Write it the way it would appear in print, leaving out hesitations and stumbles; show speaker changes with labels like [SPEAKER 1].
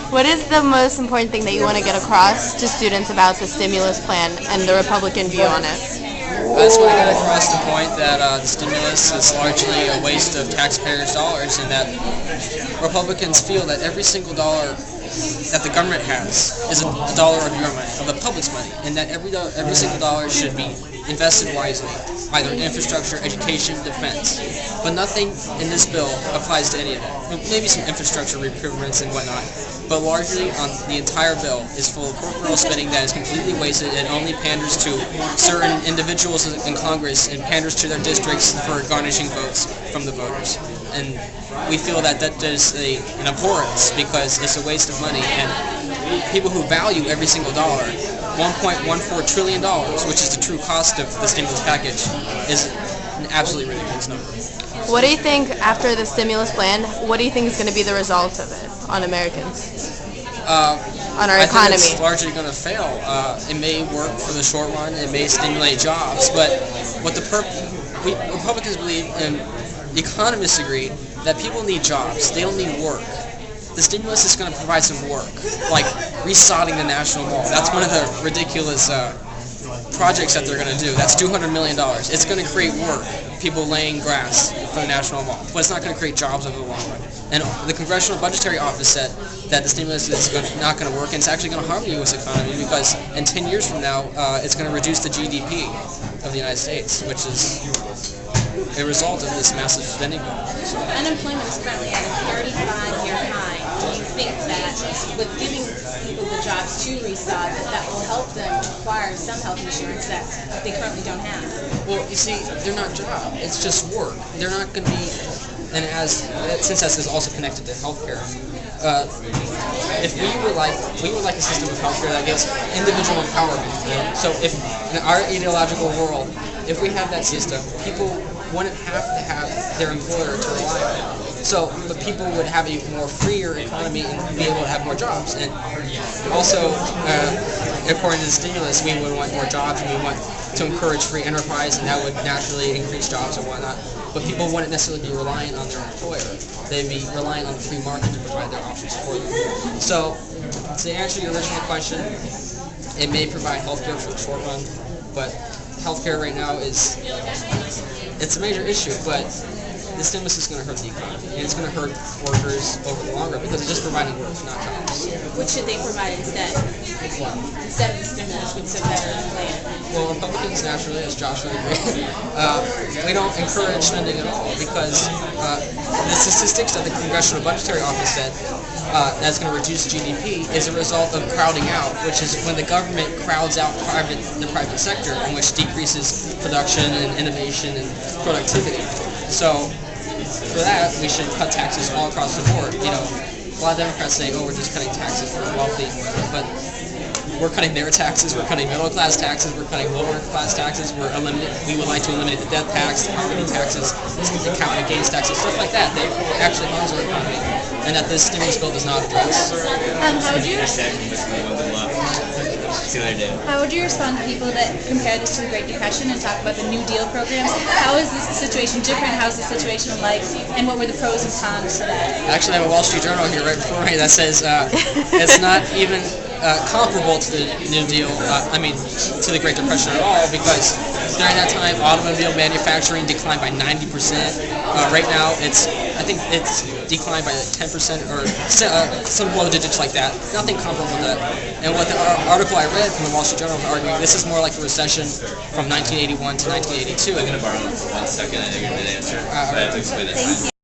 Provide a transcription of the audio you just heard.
[SPEAKER 1] What is the most important thing that you want to get across to students about the stimulus plan and the Republican view on it?
[SPEAKER 2] I just want to get across the point that the stimulus is largely a waste of taxpayers' dollars, and that Republicans feel that every single dollar that the government has is a dollar of your money, of the public's money, and that every single dollar should be invested wisely, either in infrastructure, education, defense. But nothing in this bill applies to any of that. Maybe some infrastructure improvements and whatnot, but largely on the entire bill is full of corporal spending that is completely wasted and only panders to certain individuals in Congress and panders to their districts for garnishing votes from the voters. And we feel that that is an abhorrence because it's a waste of money, and people who value every single dollar, $1.14 trillion, which is the true cost of the stimulus package, is an absolutely ridiculous number.
[SPEAKER 1] What do you think after the stimulus plan, what do you think is going to be the result of it on Americans? On our economy?
[SPEAKER 2] I think it's largely going to fail. It may work for the short run, it may stimulate jobs, but what we Republicans believe, and economists agree, that people need jobs. They don't need work. The stimulus is going to provide some work, like resodding the National Mall. That's one of the ridiculous projects that they're going to do. That's $200 million. It's going to create work, people laying grass for the National Mall, but it's not going to create jobs over the long run. And the Congressional Budgetary Office said that the stimulus is not going to work, and it's actually going to harm the U.S. economy because in 10 years from now, it's going to reduce the GDP of the United States, which is a result of this massive spending bill.
[SPEAKER 3] Unemployment is currently at a 35-year high. Do you think that with giving people the jobs to resod, that will help them acquire some health insurance that they currently don't have?
[SPEAKER 2] Well, you see, they're not jobs. It's just work. They're not going to be, and since that is also connected to healthcare, if we would like a system of healthcare that gives individual empowerment. So if in our ideological world, if we have that system, people wouldn't have to have their employer to rely on. So, but people would have a more freer economy and be able to have more jobs. And also, according to the stimulus, we would want more jobs, and we want to encourage free enterprise, and that would naturally increase jobs and whatnot. But people wouldn't necessarily be relying on their employer. They'd be relying on the free market to provide their options for them. So, to answer your original question, it may provide healthcare for the short run, but healthcare right now it's a major issue, but the stimulus is going to hurt the economy, and it's going to hurt workers over the long run because it's just providing work, not jobs.
[SPEAKER 3] What should they provide instead? Instead of the stimulus, what's a better plan?
[SPEAKER 2] Well, Republicans naturally, as Josh would agree, we don't encourage spending at all because the statistics that the Congressional Budgetary Office said that's going to reduce GDP is a result of crowding out, which is when the government crowds out the private sector, in which decreases production and innovation and productivity. So for that, we should cut taxes all across the board. You know, a lot of Democrats say, "Oh, we're just cutting taxes for the wealthy," but we're cutting their taxes. We're cutting middle-class taxes. We're cutting lower-class taxes. We would like to eliminate the death tax, the property taxes, the capital gains taxes, stuff like that. They actually harms our economy, and that this stimulus bill does not address.
[SPEAKER 4] How would you respond to people that compare this to the Great Depression and talk about the New Deal programs? How is this situation different? How is the situation like? And what were the pros and cons to that?
[SPEAKER 2] Actually, I have a Wall Street Journal here right before me that says it's not even comparable to the New Deal, to the Great Depression at all, because during that time, automobile manufacturing declined by 90%. Right now, I think it's declined by 10% or some low digits like that. Nothing comparable to that. And what the article I read from the Wall Street Journal was arguing, this is more like a recession from 1981 to 1982.
[SPEAKER 5] I'm going to borrow them for 1 second. I know you're going to answer. I have to explain it.